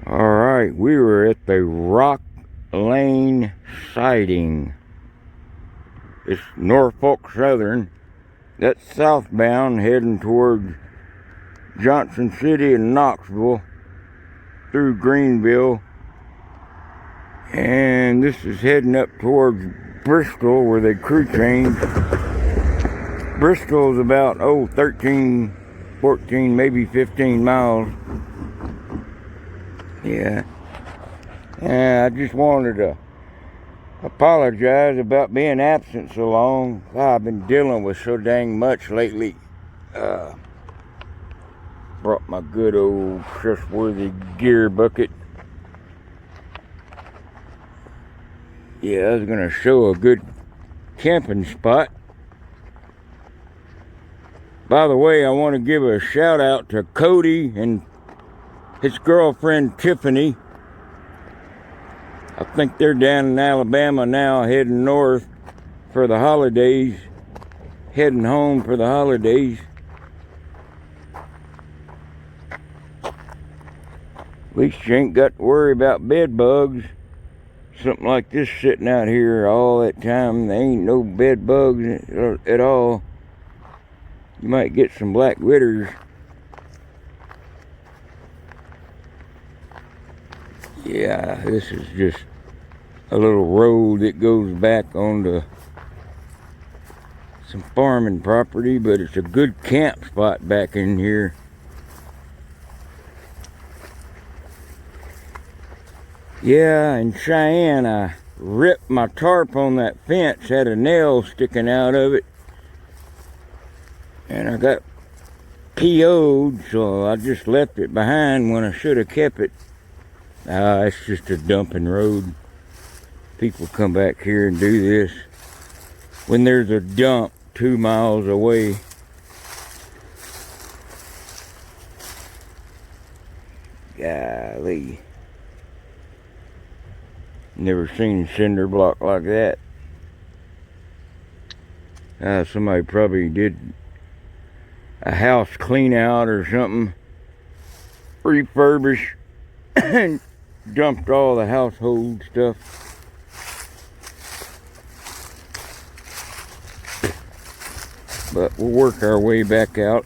Alright, we were at the Rock Lane siding. It's Norfolk Southern. That's southbound heading towards Johnson City and Knoxville through Greenville. And this is heading up towards Bristol where they crew change. Bristol is about 13, 14, maybe 15 miles. Yeah. I just wanted to apologize about being absent so long. I've been dealing with so dang much lately. Brought my good old trustworthy gear bucket. Yeah, I was gonna show a good camping spot. By the way, I want to give a shout out to Cody and his girlfriend Tiffany. I think they're down in Alabama now, heading north for the holidays. Heading home for the holidays. At least you ain't got to worry about bed bugs. Something like this sitting out here all that time, there ain't no bed bugs at all. You might get some black witters. Yeah, this is just a little road that goes back onto some farming property, but it's a good camp spot back in here. Yeah, in Cheyenne, I ripped my tarp on that fence, had a nail sticking out of it, and I got PO'd, so I just left it behind when I should have kept it. It's just a dumping road. People come back here and do this when there's a dump 2 miles away. Golly. Never seen cinder block like that. Somebody probably did a house clean out or something. Refurbish and dumped all the household stuff. But we'll work our way back out.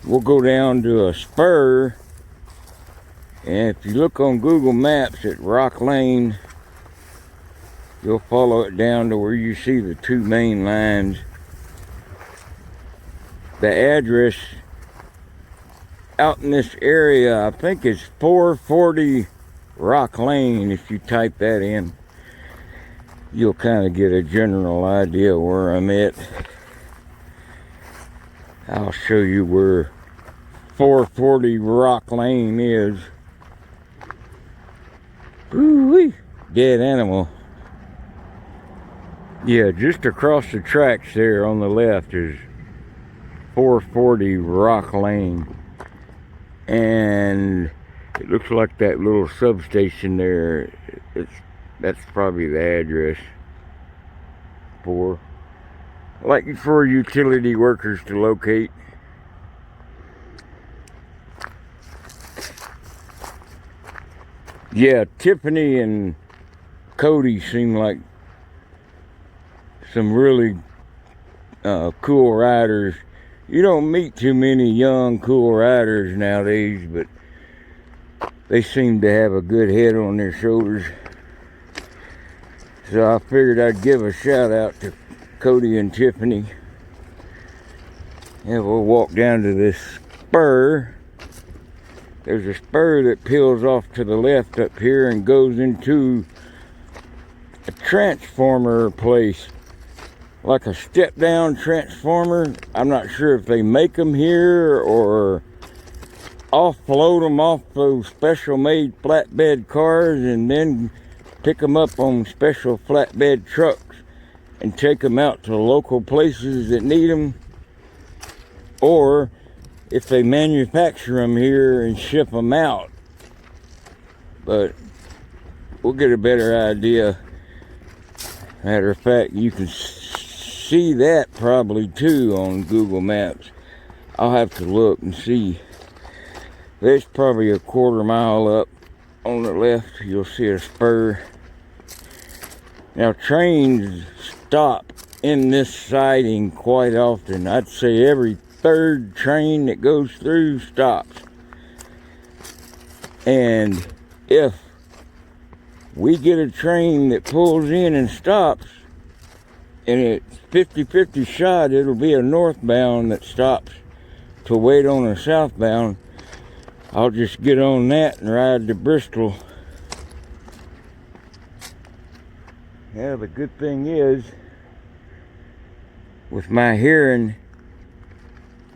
We'll go down to a spur. And if you look on Google Maps at Rock Lane, you'll follow it down to where you see the two main lines. The address out in this area, I think it's 440 Rock Lane. If you type that in, you'll kind of get a general idea where I'm at. I'll show you where 440 Rock Lane is. Ooh-wee, dead animal. Yeah, just across the tracks there on the left is 440 Rock Lane. And it looks like that little substation there, that's probably the address for utility workers to locate. Yeah, Tiffany and Cody seem like some really cool riders. You don't meet too many young, cool riders nowadays, but they seem to have a good head on their shoulders. So I figured I'd give a shout out to Cody and Tiffany. And we'll walk down to this spur. There's a spur that peels off to the left up here and goes into a transformer place. Like a step down transformer. I'm not sure if they make them here or offload them off those special made flatbed cars and then pick them up on special flatbed trucks and take them out to local places that need them, or if they manufacture them here and ship them out. But we'll get a better idea. Matter of fact, you can see that probably too on Google Maps. I'll have to look and see. There's probably a 1/4 mile up on the left, you'll see a spur. Now, trains stop in this siding quite often. I'd say every third train that goes through stops. And if we get a train that pulls in and stops, and it's 50-50 shot, it'll be a northbound that stops to wait on a southbound. I'll just get on that and ride to Bristol. Yeah, the good thing is, with my hearing,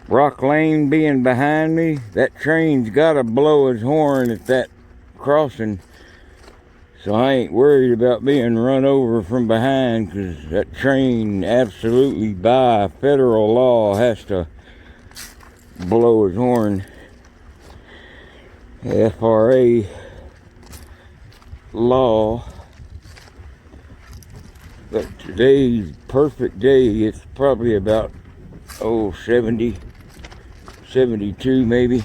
Rock Lane being behind me, that train's gotta blow his horn at that crossing. So I ain't worried about being run over from behind, because that train absolutely by federal law has to blow his horn. FRA law. But today's perfect day. It's probably about 70, 72 maybe.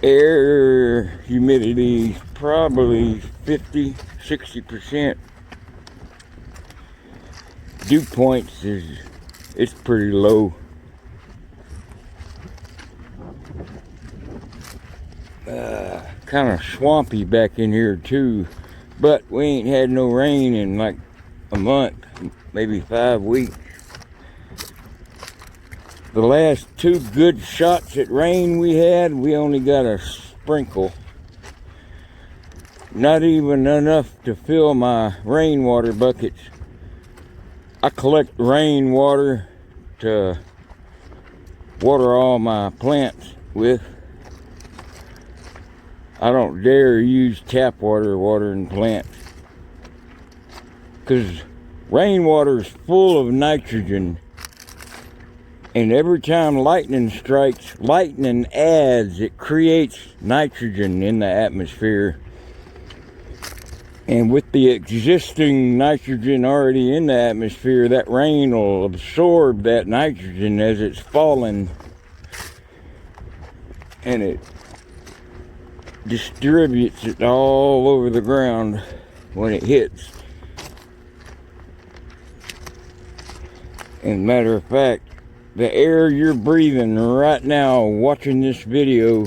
Air humidity probably 50-60%. Dew points it's pretty low. Kind of swampy back in here too, but we ain't had no rain in like a month, maybe 5 weeks. The last 2 good shots at rain we had, we only got a sprinkle. Not even enough to fill my rainwater buckets. I collect rainwater to water all my plants with. I don't dare use tap water watering plants, because rainwater is full of nitrogen. And every time lightning strikes, lightning adds, it creates nitrogen in the atmosphere. And with the existing nitrogen already in the atmosphere, that rain will absorb that nitrogen as it's falling. And it distributes it all over the ground when it hits. And matter of fact, the air you're breathing right now watching this video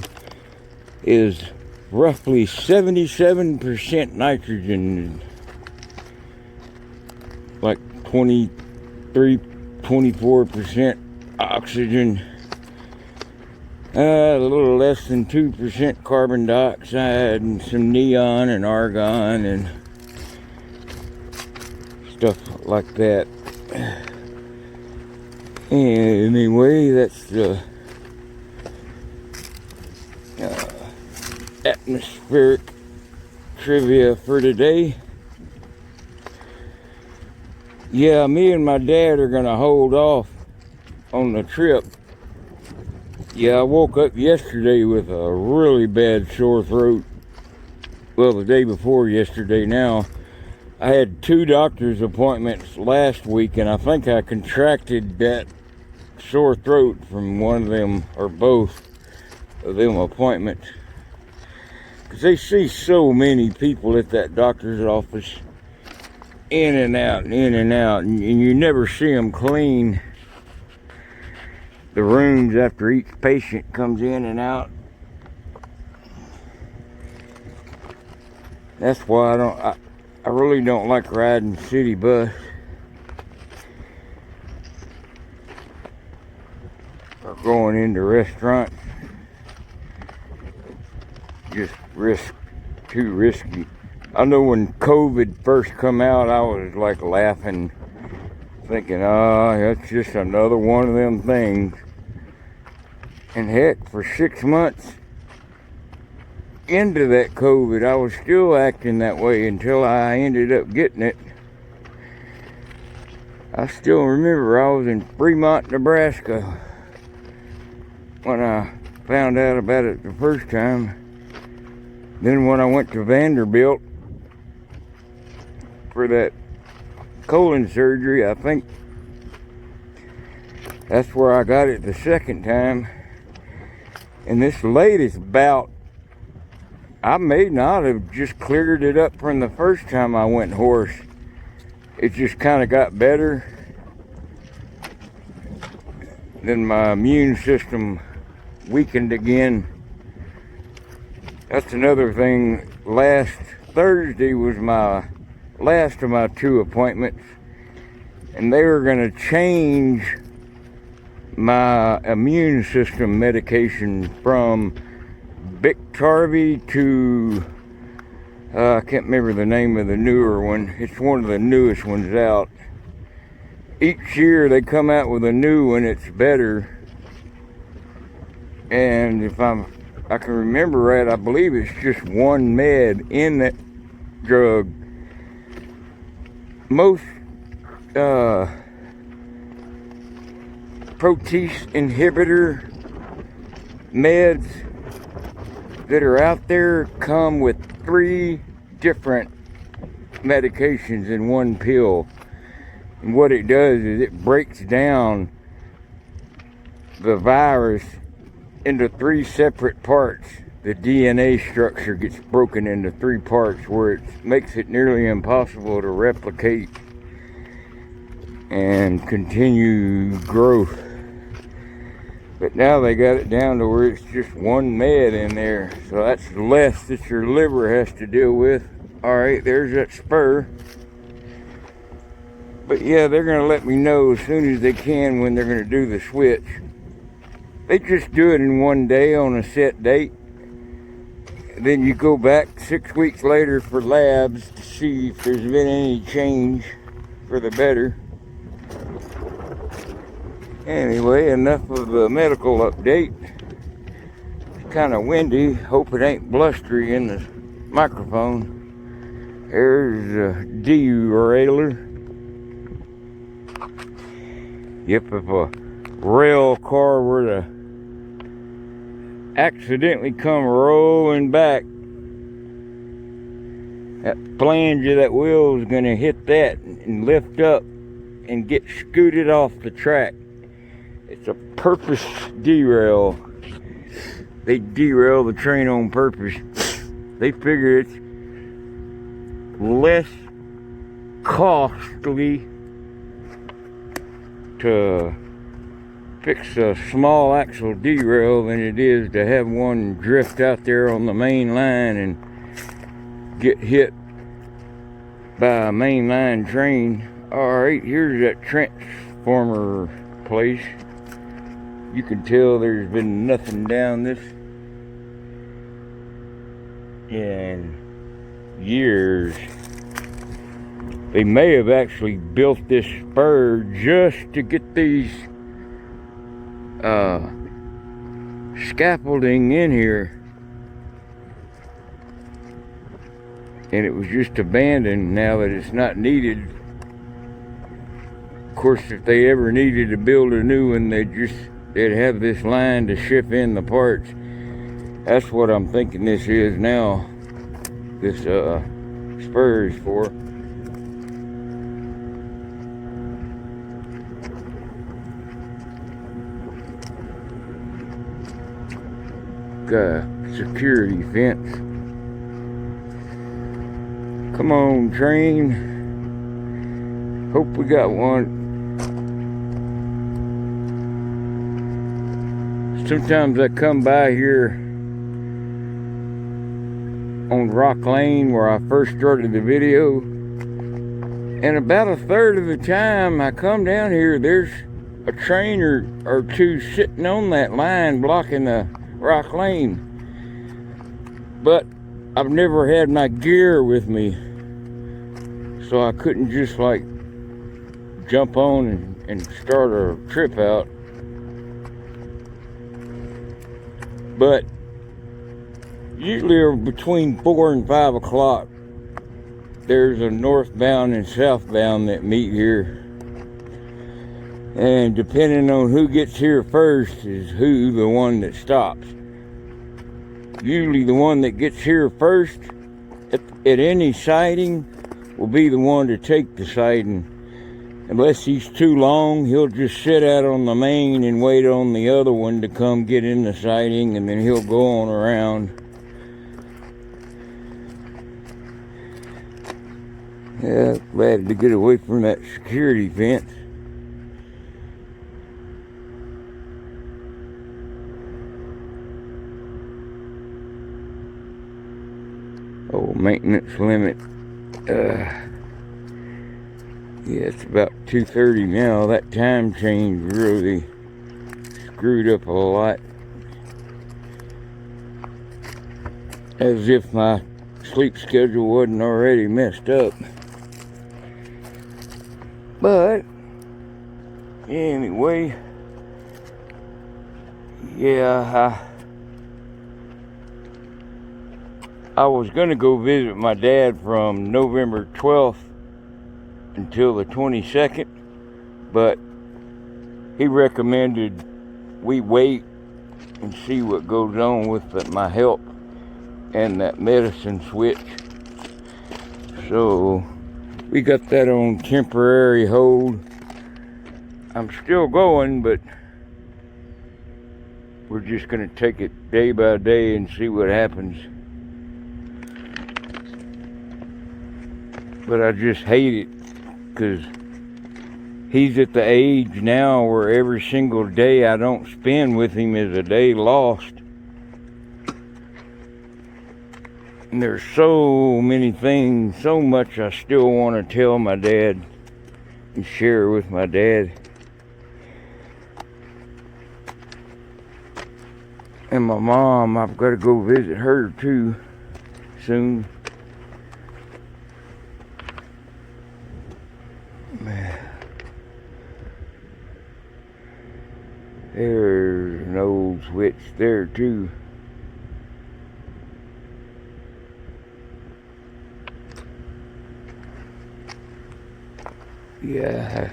is roughly 77% nitrogen, like 24% oxygen, a little less than 2% carbon dioxide, and some neon and argon and stuff like that. Anyway, that's the atmospheric trivia for today. Yeah, me and my dad are gonna hold off on the trip. Yeah, I woke up yesterday with a really bad sore throat. Well, the day before yesterday now. I had 2 doctor's appointments last week, and I think I contracted that sore throat from one of them, or both of them appointments. Because they see so many people at that doctor's office, in and out, and in and out, and you never see them clean the rooms after each patient comes in and out. That's why I really don't like riding city bus or going into restaurants. Just too risky. I know when COVID first come out, I was like laughing, thinking, that's just another one of them things. And heck, for 6 months into that COVID, I was still acting that way until I ended up getting it. I still remember I was in Fremont, Nebraska when I found out about it the first time. Then when I went to Vanderbilt for that colon surgery, I think that's where I got it the second time. And this latest bout I may not have just cleared it up from the first time I went horse. It just kind of got better. Then my immune system weakened again. That's another thing. Last Thursday was my last of my 2 appointments, and they were going to change my immune system medication from Biktarvy to I can't remember the name of the newer one. It's one of the newest ones out. Each year they come out with a new one. It's better, and if I can remember right, I believe it's just one med in that drug. Most protease inhibitor meds that are out there come with 3 different medications in one pill. And what it does is it breaks down the virus into 3 separate parts. The DNA structure gets broken into 3 parts, where it makes it nearly impossible to replicate and continue growth. But now they got it down to where it's just one med in there, so that's less that your liver has to deal with. Alright, there's that spur. But yeah, they're going to let me know as soon as they can when they're going to do the switch. They just do it in one day on a set date. Then you go back 6 weeks later for labs to see if there's been any change for the better. Anyway, enough of the medical update. It's kind of windy. Hope it ain't blustery in the microphone. There's a derailleur. Yep, if a rail car were to accidentally come rolling back, that flange of that wheel is going to hit that and lift up and get scooted off the track. It's a purpose derail. They derail the train on purpose. They figure it's less costly to fix a small axle derail than it is to have one drift out there on the main line and get hit by a main line train. Alright, here's that transformer place. You can tell there's been nothing down this in years. They may have actually built this spur just to get these scaffolding in here, and it was just abandoned now that it's not needed. Of course, if they ever needed to build a new one, they'd have this line to ship in the parts. That's what I'm thinking this is now. This spur is for. Security fence. Come on, train. Hope we got one. Sometimes I come by here on Rock Lane where I first started the video, and about a third of the time I come down here, there's a train or 2 sitting on that line blocking the Rock Lane. But I've never had my gear with me, so I couldn't just like jump on and start a trip out. But usually between 4 and 5 o'clock, there's a northbound and southbound that meet here. And depending on who gets here first is who the one that stops. Usually the one that gets here first at any siding will be the one to take the siding. Unless he's too long, he'll just sit out on the main and wait on the other one to come get in the siding, and then he'll go on around. Yeah, glad to get away from that security fence. Oh, maintenance limit. Yeah, it's about 2:30 now. That time change really screwed up a lot. As if my sleep schedule wasn't already messed up. But anyway, yeah, I was gonna go visit my dad from November 12th until the 22nd, but he recommended we wait and see what goes on with my health and that medicine switch. So we got that on temporary hold. I'm still going, but we're just gonna take it day by day and see what happens. But I just hate it because he's at the age now where every single day I don't spend with him is a day lost. And there's so many things, so much I still want to tell my dad and share with my dad. And my mom, I've got to go visit her too soon. There's an old switch there too. Yeah.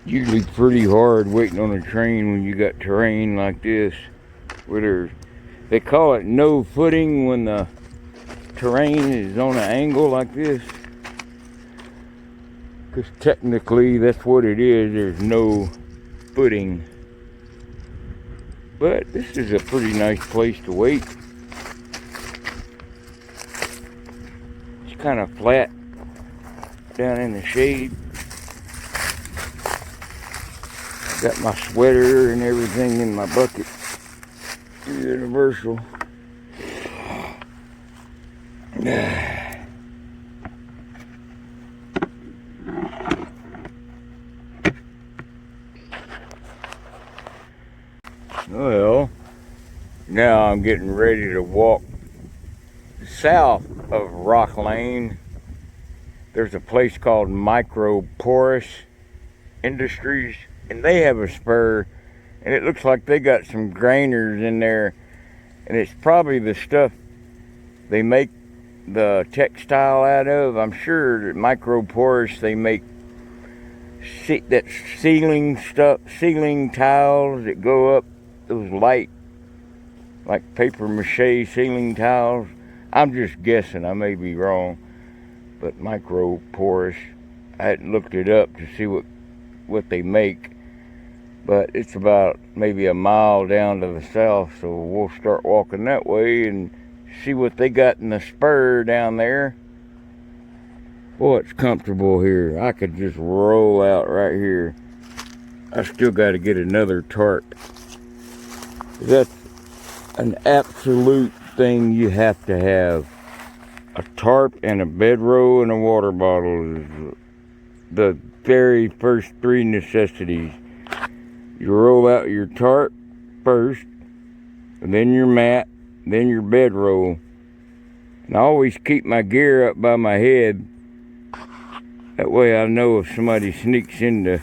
Usually pretty hard waiting on a train when you got terrain like this. Where they call it no footing when the terrain is on an angle like this. Because technically that's what it is. There's no footing. But this is a pretty nice place to wait. It's kind of flat down in the shade. Got my sweater and everything in my bucket. Universal. Well, now I'm getting ready to walk south of Rock Lane. There's a place called Porsche Industries, and they have a spur, and it looks like they got some grainers in there, and it's probably the stuff they make the textile out of. I'm sure that Porsche, they make that ceiling stuff, ceiling tiles that go up, those light, like paper mache ceiling tiles. I'm just guessing, I may be wrong, but Porsche, I hadn't looked it up to see what they make, but it's about maybe a mile down to the south, so we'll start walking that way and see what they got in the spur down there. Boy, it's comfortable here. I could just roll out right here. I still got to get another tarp. That's an absolute thing you have to have. A tarp and a bedroll and a water bottle is the very first three necessities. You roll out your tarp first, and then your mat, then your bedroll. And I always keep my gear up by my head. That way I know if somebody sneaks into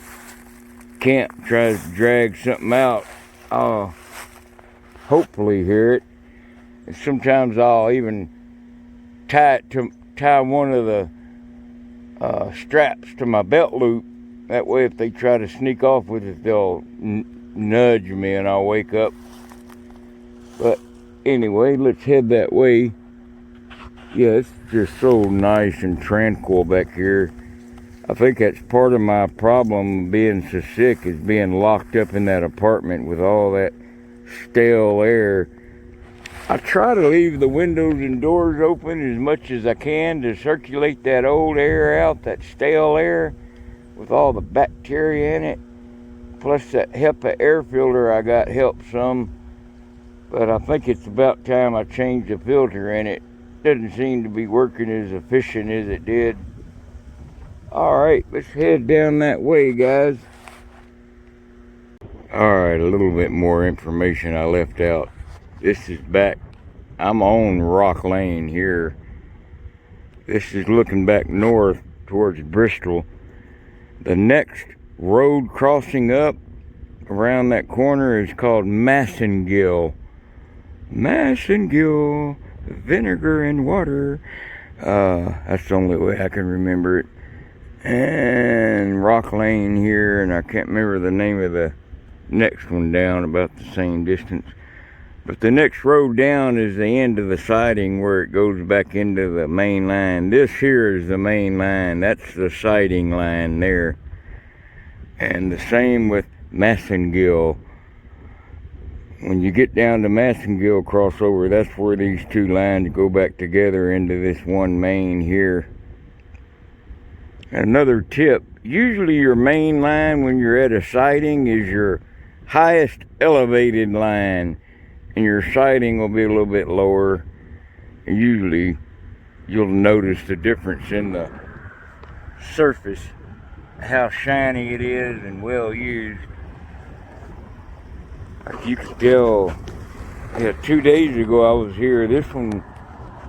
camp, tries to drag something out, I'll hopefully hear it. And sometimes I'll even tie one of the straps to my belt loop. That way if they try to sneak off with it, they'll nudge me and I'll wake up. But anyway, let's head that way. Yeah, it's just so nice and tranquil back here. I think that's part of my problem being so sick, is being locked up in that apartment with all that stale air. I try to leave the windows and doors open as much as I can to circulate that old air out, that stale air with all the bacteria in it. Plus that HEPA air filter I got helped some. But I think it's about time I changed the filter in it. Doesn't seem to be working as efficient as it did. Alright, let's head down that way, guys. Alright, a little bit more information I left out. This is back, I'm on Rock Lane here. This is looking back north towards Bristol. The next road crossing up around that corner is called Massengill. Massengill, vinegar and water. That's the only way I can remember it. And Rock Lane here, and I can't remember the name of the next one down, about the same distance. But the next road down is the end of the siding where it goes back into the main line. This here is the main line. That's the siding line there. And the same with Massengill. When you get down to Massengill crossover, that's where these two lines go back together into this one main here. Another tip, usually your main line when you're at a siding is your highest elevated line, and your siding will be a little bit lower. And usually you'll notice the difference in the surface, how shiny it is and well used. Like you can tell, 2 days ago I was here, this one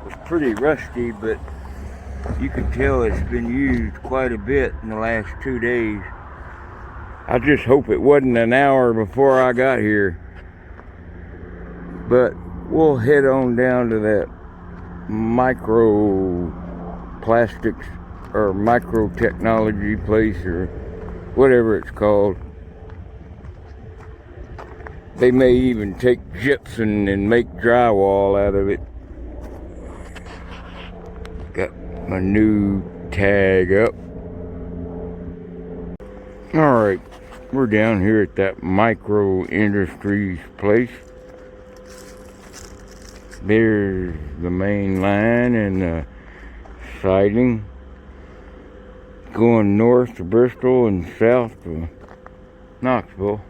was pretty rusty, but you can tell it's been used quite a bit in the last 2 days. I just hope it wasn't an hour before I got here. But we'll head on down to that micro plastics or micro technology place or whatever it's called. They may even take gypsum and make drywall out of it. Got my new tag up. Alright, we're down here at that micro industries place. There's the main line and the siding going north to Bristol and south to Knoxville.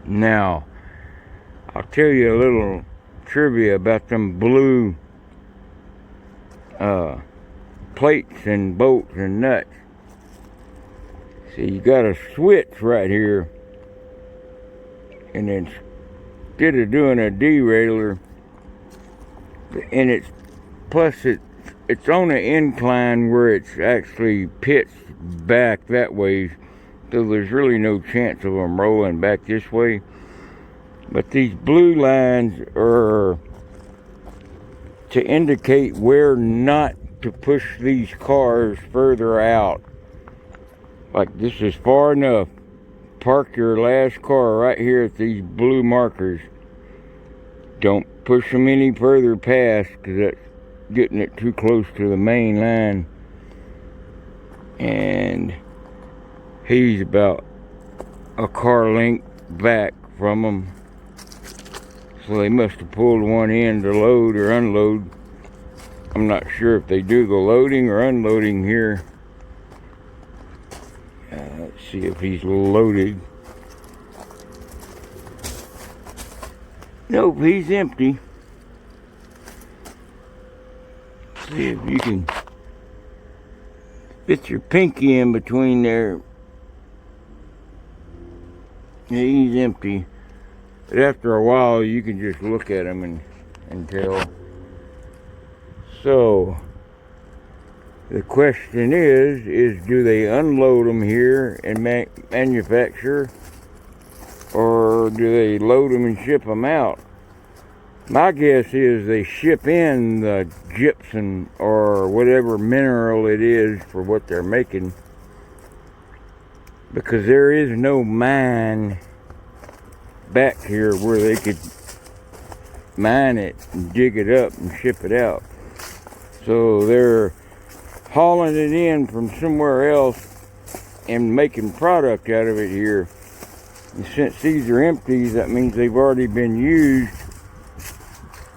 Now, I'll tell you a little trivia about them blue plates and bolts and nuts. See, you got a switch right here, and instead of doing a derailleur, and it's on an incline where it's actually pitched back that way, so there's really no chance of them rolling back this way. But these blue lines are to indicate where not to push these cars further out. Like, this is far enough. Park your last car right here at these blue markers. Don't push them any further past, because that's getting it too close to the main line. And he's about a car length back from them. So they must have pulled one in to load or unload. I'm not sure if they do the loading or unloading here. Let's see if he's loaded. Nope, he's empty. See if you can fit your pinky in between there. Yeah, he's empty. But after a while, you can just look at him and tell. So, the question is do they unload them here and manufacture, or do they load them and ship them out? My guess is they ship in the gypsum or whatever mineral it is for what they're making, because there is no mine back here where they could mine it and dig it up and ship it out. So they're hauling it in from somewhere else and making product out of it here. And since these are empty, that means they've already been used.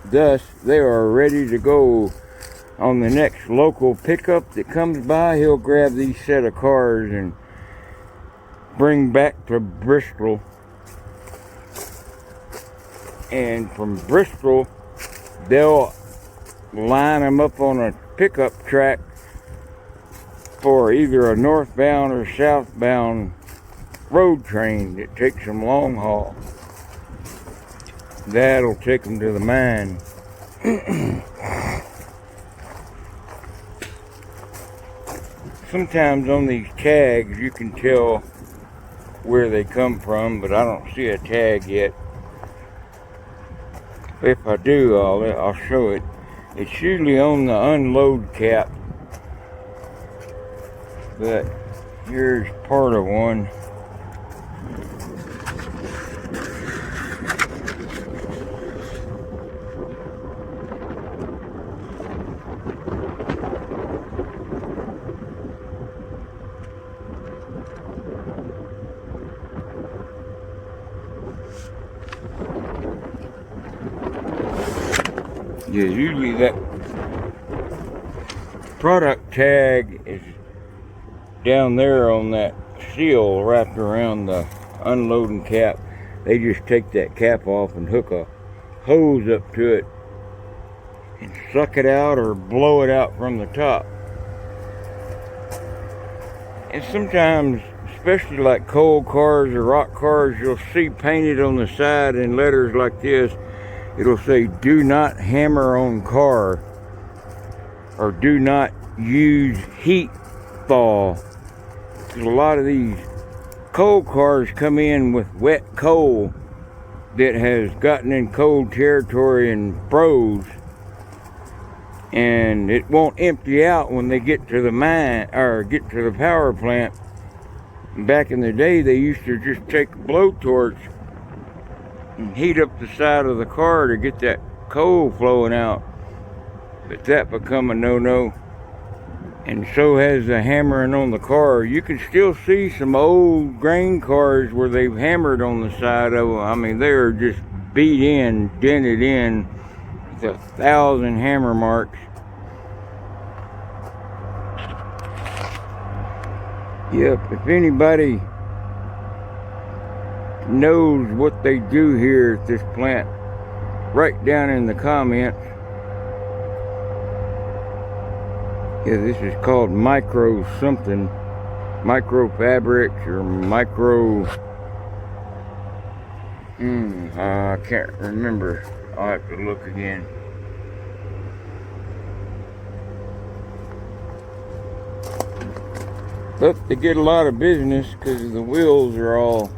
Thus, they are ready to go. On the next local pickup that comes by, he'll grab these set of cars and bring back to Bristol. And from Bristol, they'll line them up on a pickup track for either a northbound or southbound road train that takes them long haul. That'll take them to the mine. Sometimes on these tags you can tell where they come from, but I don't see a tag yet. If I do, I'll show it. It's usually on the unload cap, but here's part of one. Yeah, usually that product tag is down there on that seal wrapped around the unloading cap. They just take that cap off and hook a hose up to it and suck it out or blow it out from the top. And sometimes, especially like coal cars or rock cars, you'll see painted on the side in letters like this. It'll say, do not hammer on car, or do not use heat thaw. Because a lot of these coal cars come in with wet coal that has gotten in cold territory and froze. And it won't empty out when they get to the mine, or get to the power plant. Back in the day, they used to just take a blowtorch and heat up the side of the car to get that coal flowing out. But that become a no-no. And so has the hammering on the car. You can still see some old grain cars where they've hammered on the side of them. I mean, they're just beat in, dented in, with 1,000 hammer marks. Yep, if anybody knows what they do here at this plant, write down in the comments. Yeah, this is called micro something, micro fabrics or micro, I can't remember. I'll have to look again. But they get a lot of business because the wheels are all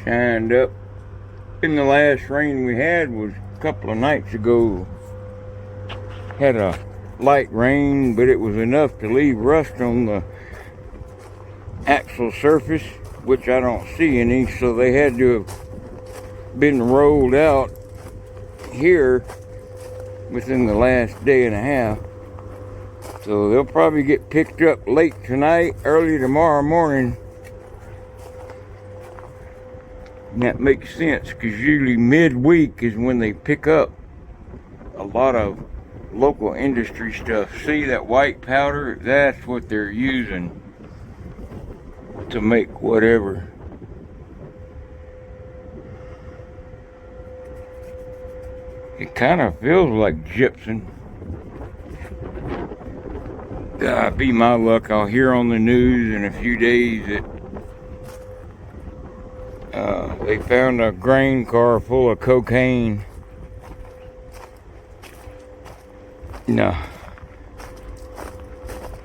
shined up. In the last rain we had was a couple of nights ago. Had a light rain, but it was enough to leave rust on the axle surface, which I don't see any, so they had to have been rolled out here within the last day and a half. So they'll probably get picked up late tonight, early tomorrow morning. And that makes sense, because usually midweek is when they pick up a lot of local industry stuff. See that white powder? That's what they're using to make whatever. It kind of feels like gypsum. Be my luck, I'll hear on the news in a few days that they found a grain car full of cocaine. No.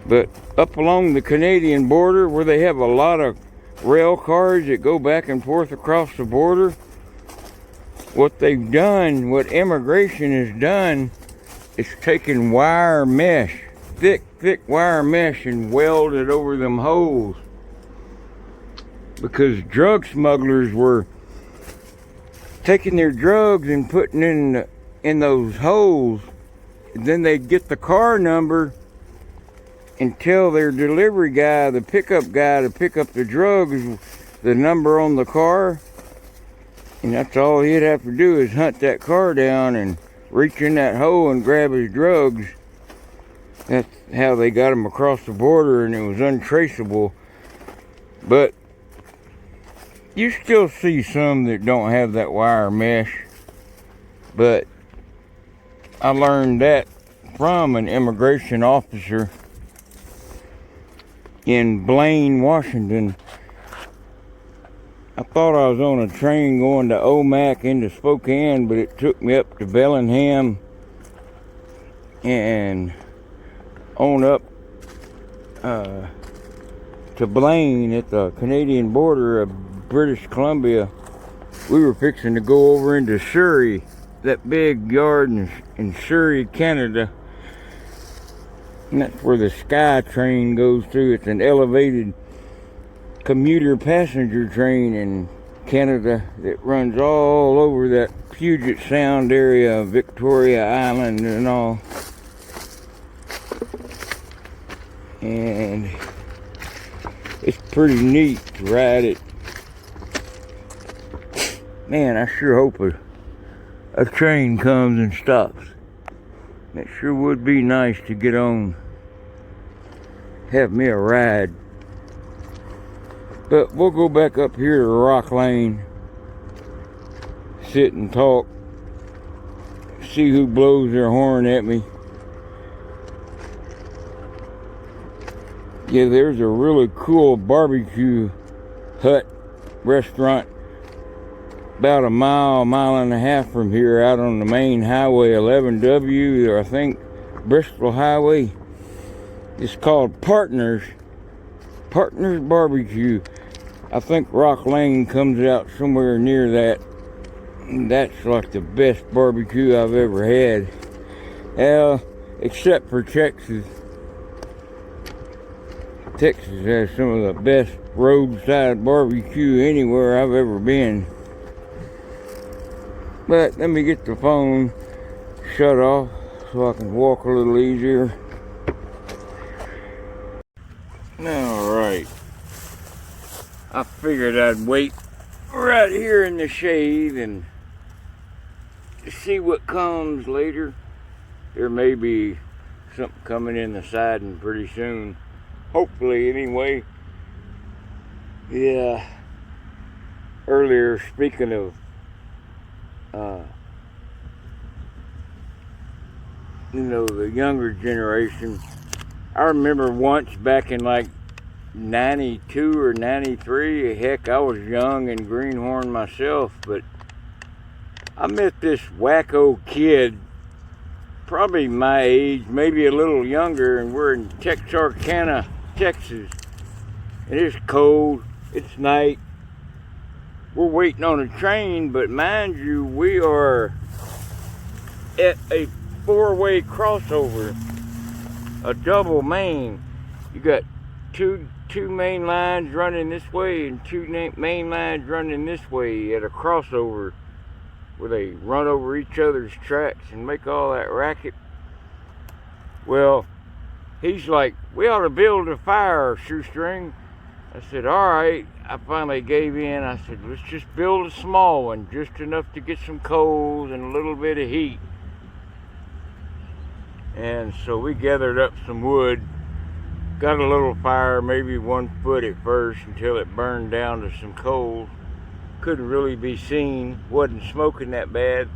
But up along the Canadian border, where they have a lot of rail cars that go back and forth across the border, what they've done, what immigration has done, is taken wire mesh, thick wire mesh, and welded over them holes. Because drug smugglers were taking their drugs and putting in those holes. Then they'd get the car number and tell their delivery guy, the pickup guy, to pick up the drugs, the number on the car. And that's all he'd have to do is hunt that car down and reach in that hole and grab his drugs. That's how they got him across the border, and it was untraceable. But you still see some that don't have that wire mesh. But I learned that from an immigration officer in Blaine, Washington. I thought I was on a train going to Omak into Spokane, but it took me up to Bellingham and on up to Blaine at the Canadian border of British Columbia. We were fixing to go over into Surrey, that big yard in Surrey, Canada. And that's where the Sky train goes through. It's an elevated commuter passenger train in Canada that runs all over that Puget Sound area, Victoria Island and all. And it's pretty neat to ride it. Man, I sure hope a train comes and stops. It sure would be nice to get on, have me a ride. But we'll go back up here to Rock Lane, sit and talk, see who blows their horn at me. Yeah, there's a really cool barbecue hut restaurant about a mile and a half from here, out on the main highway 11W, or I think Bristol Highway. It's called Partners Barbecue. I think Rock Lane comes out somewhere near that. That's like the best barbecue I've ever had. Except for Texas. Texas has some of the best roadside barbecue anywhere I've ever been. But let me get the phone shut off so I can walk a little easier. Alright. I figured I'd wait right here in the shade and see what comes later. There may be something coming in the siding pretty soon. Hopefully, anyway. Yeah. Earlier, speaking of the younger generation, I remember once back in like 92 or 93, heck, I was young and greenhorn myself, but I met this wacko kid, probably my age, maybe a little younger, and we're in Texarkana, Texas, and it's cold, it's night, we're waiting on a train, but mind you, we are at a four-way crossover, a double main. You got two main lines running this way and two main lines running this way at a crossover where they run over each other's tracks and make all that racket. Well, he's like, we ought to build a fire, Shoestring. I said, all right. I finally gave in. I said, let's just build a small one, just enough to get some coals and a little bit of heat. And so we gathered up some wood, got a little fire, maybe 1 foot at first, until it burned down to some coals. Couldn't really be seen, wasn't smoking that bad.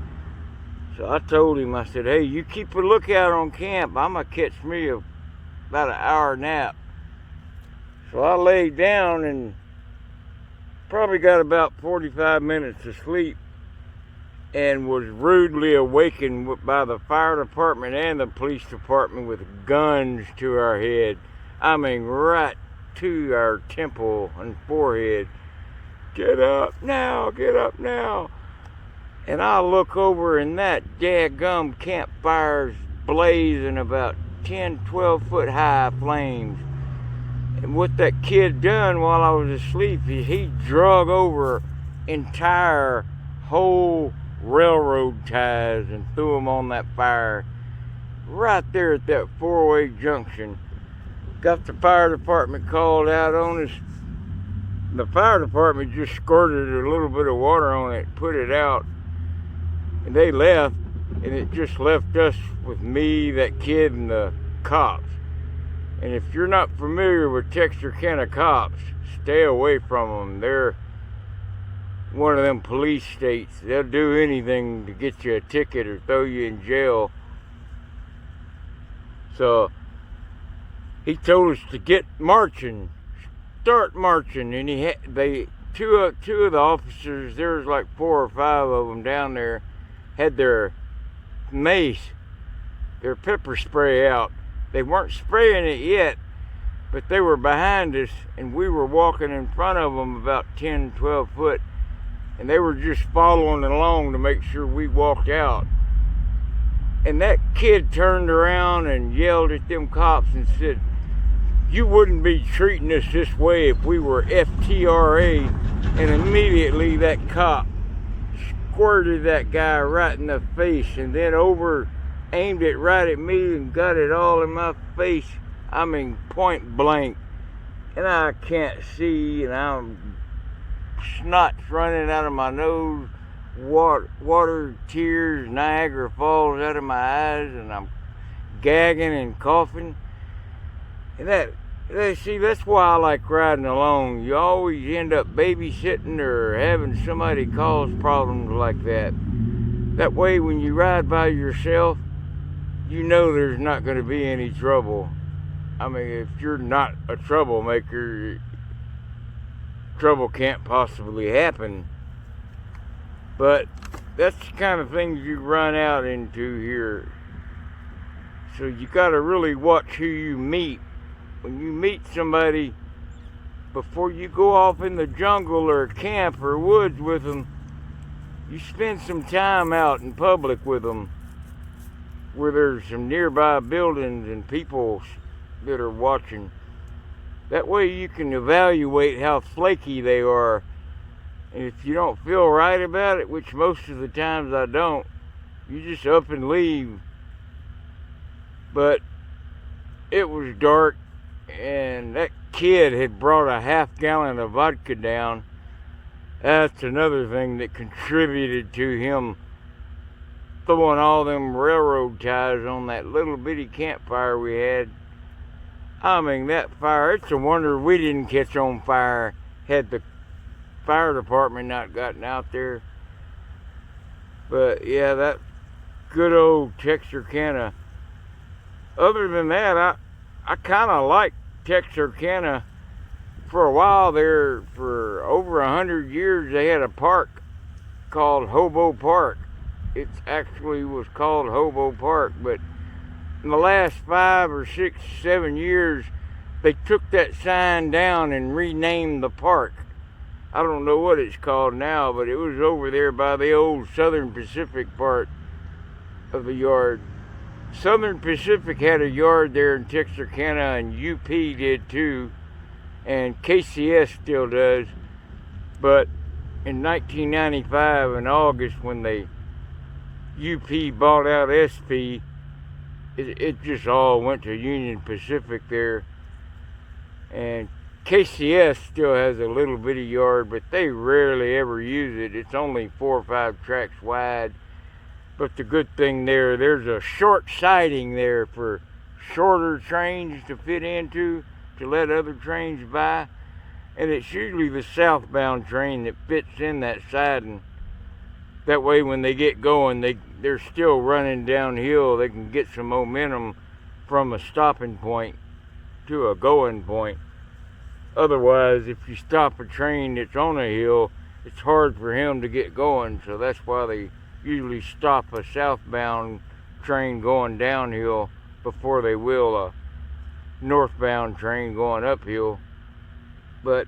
So I told him, I said, hey, you keep a lookout on camp. I'm gonna catch me about an hour nap. So I laid down and probably got about 45 minutes of sleep and was rudely awakened by the fire department and the police department with guns to our head. I mean, right to our temple and forehead. Get up now, get up now. And I look over and that daggum campfire's blazing about 10, 12 foot high flames. And what that kid done while I was asleep, he drug over entire whole railroad ties and threw them on that fire right there at that four-way junction. got the fire department called out on us. The fire department just squirted a little bit of water on it, put it out, and they left, and it just left us with me, that kid, and the cops. And if you're not familiar with Texarkana cops, stay away from them. They're one of them police states. They'll do anything to get you a ticket or throw you in jail. So he told us to get marching, start marching, and two of the officers, there was like 4 or 5 of them down there, had their mace, their pepper spray out. They weren't spraying it yet, but they were behind us, and we were walking in front of them about 10, 12 foot, and they were just following along to make sure we walked out. And that kid turned around and yelled at them cops and said, "You wouldn't be treating us this way if we were FTRA." And immediately that cop squirted that guy right in the face, and then aimed it right at me and got it all in my face. I mean, point blank. And I can't see, and I'm snot's running out of my nose, water, tears, Niagara Falls out of my eyes, and I'm gagging and coughing. And that's why I like riding alone. You always end up babysitting or having somebody cause problems like that. That way, when you ride by yourself, you know there's not going to be any trouble. I mean, if you're not a troublemaker, trouble can't possibly happen. But that's the kind of things you run out into here. So you got to really watch who you meet. When you meet somebody, before you go off in the jungle or camp or woods with them, you spend some time out in public with them, where there's some nearby buildings and people that are watching. That way you can evaluate how flaky they are. And if you don't feel right about it, which most of the times I don't, you just up and leave. But it was dark, and that kid had brought a half-gallon of vodka down. That's another thing that contributed to him throwing all them railroad ties on that little bitty campfire we had. I mean, that fire, it's a wonder we didn't catch on fire had the fire department not gotten out there. But yeah, that good old Texarkana. Other than that, I kind of like Texarkana. For a while there, for over 100 years, they had a park called Hobo Park. It actually was called Hobo Park, but in the last 5 or 6, 7 years, they took that sign down and renamed the park. I don't know what it's called now, but it was over there by the old Southern Pacific part of the yard. Southern Pacific had a yard there in Texarkana, and UP did too, and KCS still does. But in 1995, in August, when UP bought out SP, it just all went to Union Pacific there. And KCS still has a little bitty yard, but they rarely ever use it. It's only 4 or 5 tracks wide. But the good thing there's a short siding there for shorter trains to fit into, to let other trains by. And it's usually the southbound train that fits in that siding. That way when they get going, they're still running downhill. They can get some momentum from a stopping point to a going point. Otherwise, if you stop a train that's on a hill, it's hard for him to get going. So that's why they usually stop a southbound train going downhill before they will a northbound train going uphill. But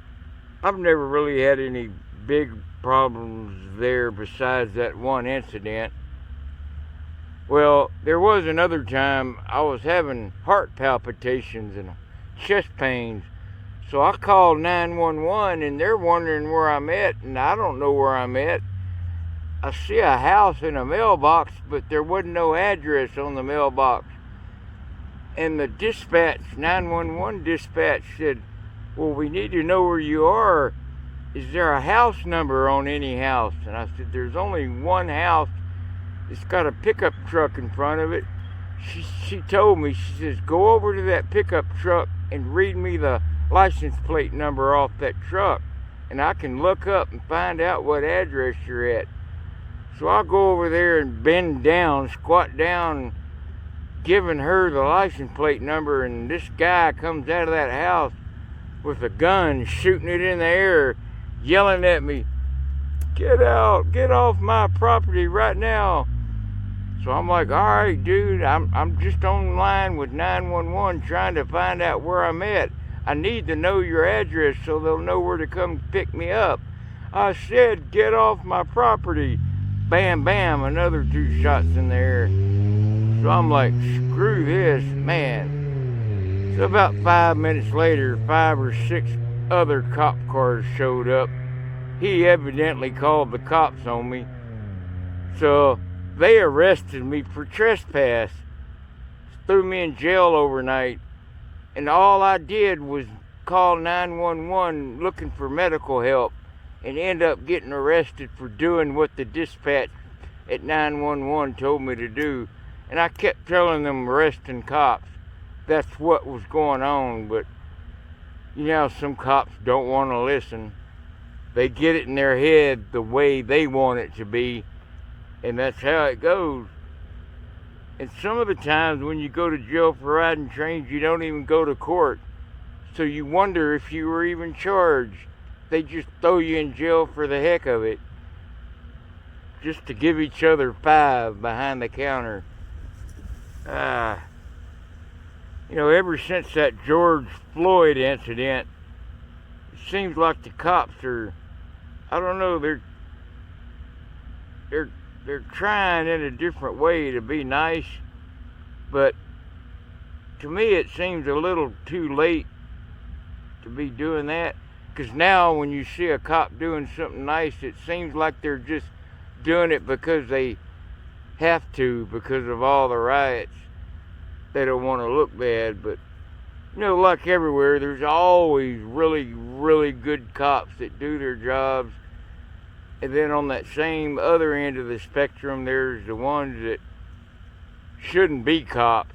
I've never really had any big problems there besides that one incident. Well, there was another time I was having heart palpitations and chest pains. So I called 911, and they're wondering where I'm at, and I don't know where I'm at. I see a house in a mailbox, but there wasn't no address on the mailbox. And the dispatch, 911 dispatch said, well, we need to know where you are. Is there a house number on any house? And I said, there's only one house. It's got a pickup truck in front of it. She told me, she says, go over to that pickup truck and read me the license plate number off that truck, and I can look up and find out what address you're at. So I'll go over there and bend down, squat down, giving her the license plate number, and this guy comes out of that house with a gun, shooting it in the air, yelling at me, get out, get off my property right now. So I'm like, all right, dude, I'm just online with 911 trying to find out where I'm at. I need to know your address so they'll know where to come pick me up. I said, get off my property. Bam, bam, another 2 shots in the air. So I'm like, screw this, man. So about 5 minutes later, 5 or 6 other cop cars showed up. He evidently called the cops on me. So they arrested me for trespass, threw me in jail overnight, and all I did was call 911 looking for medical help and end up getting arrested for doing what the dispatch at 911 told me to do. And I kept telling them arresting cops. That's what was going on, but you know, some cops don't want to listen. They get it in their head the way they want it to be, and that's how it goes. And some of the times when you go to jail for riding trains, you don't even go to court. So you wonder if you were even charged. They just throw you in jail for the heck of it, just to give each other 5 behind the counter. You know, ever since that George Floyd incident, it seems like the cops are, I don't know, they're trying in a different way to be nice, but to me it seems a little too late to be doing that. Because now when you see a cop doing something nice, it seems like they're just doing it because they have to, because of all the riots. They don't want to look bad, but you know, like everywhere, there's always really, really good cops that do their jobs. And then on that same other end of the spectrum, there's the ones that shouldn't be cops.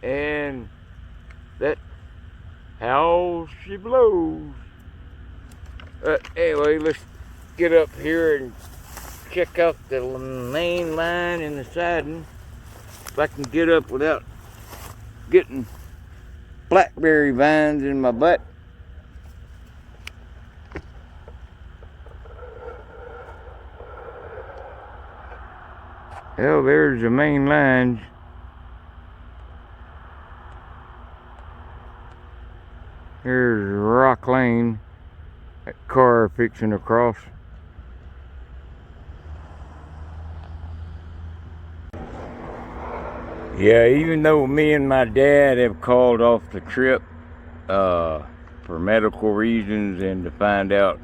And that's how she blows. Anyway, let's get up here and check out the main line and the siding. If I can get up without getting blackberry vines in my butt. Well, there's the main lines. Here's Rock Lane. That car fixing across. Yeah, even though me and my dad have called off the trip for medical reasons and to find out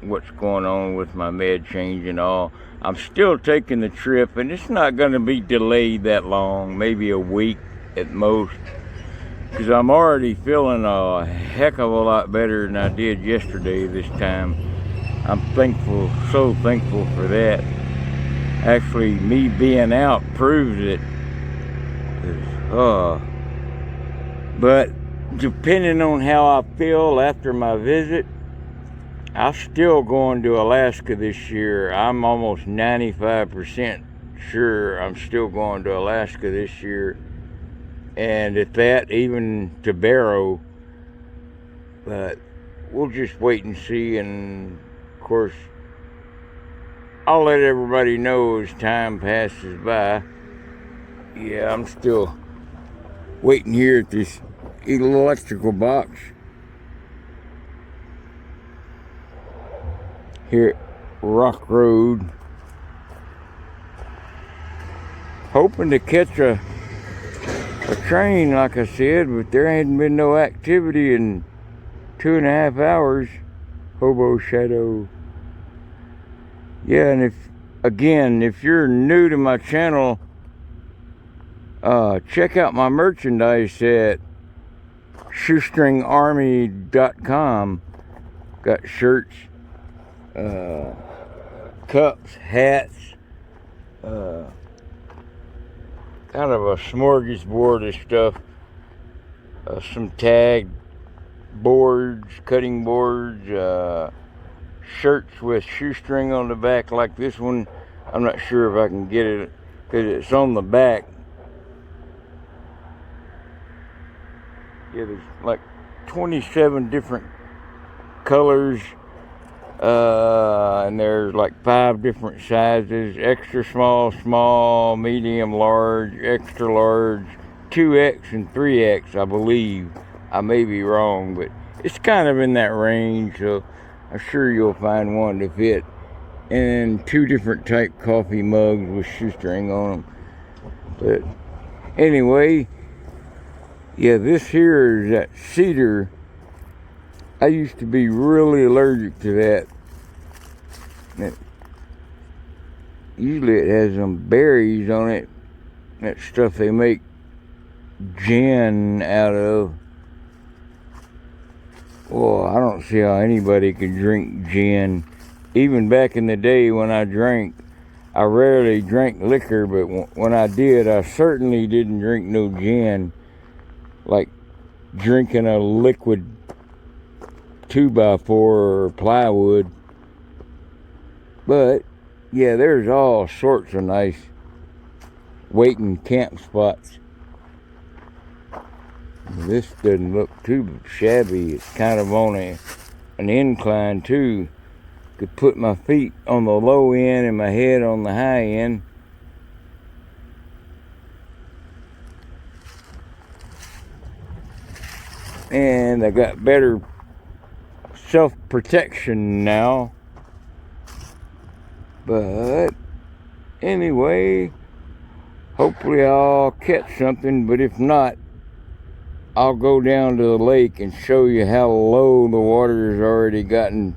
what's going on with my med change and all, I'm still taking the trip, and it's not going to be delayed that long, maybe a week at most, because I'm already feeling a heck of a lot better than I did yesterday this time. I'm thankful, so thankful for that. Actually, me being out proves it. But depending on how I feel after my visit, I'm still going to Alaska this year. I'm almost 95% sure I'm still going to Alaska this year. And at that, even to Barrow. But we'll just wait and see. And of course, I'll let everybody know as time passes by. Yeah, I'm still waiting here at this electrical box here at Rock Road, hoping to catch a train, like I said, but there hadn't been no activity in 2.5 hours. Hobo Shadow. Yeah, and if you're new to my channel, Check out my merchandise at shoestringarmy.com. Got shirts, cups, hats, kind of a smorgasbord of stuff. Some tag boards, cutting boards, shirts with shoestring on the back like this one. I'm not sure if I can get it because it's on the back. Yeah, there's like 27 different colors, and there's like 5 different sizes: extra small, small, medium, large, extra large, 2X and 3X, I believe. I may be wrong, but it's kind of in that range, so I'm sure you'll find one to fit. And 2 different type coffee mugs with shoestring on them. But anyway, yeah, this here is that cedar. I used to be really allergic to that. Usually it has some berries on it. That stuff they make gin out of. Well, I don't see how anybody could drink gin. Even back in the day when I drank, I rarely drank liquor, but when I did, I certainly didn't drink no gin. Like drinking a liquid 2x4 or plywood. But yeah, there's all sorts of nice waiting camp spots. This doesn't look too shabby. It's kind of on an incline too. Could put my feet on the low end and my head on the high end. And I got better self-protection now. But anyway, hopefully I'll catch something, but if not, I'll go down to the lake and show you how low the water has already gotten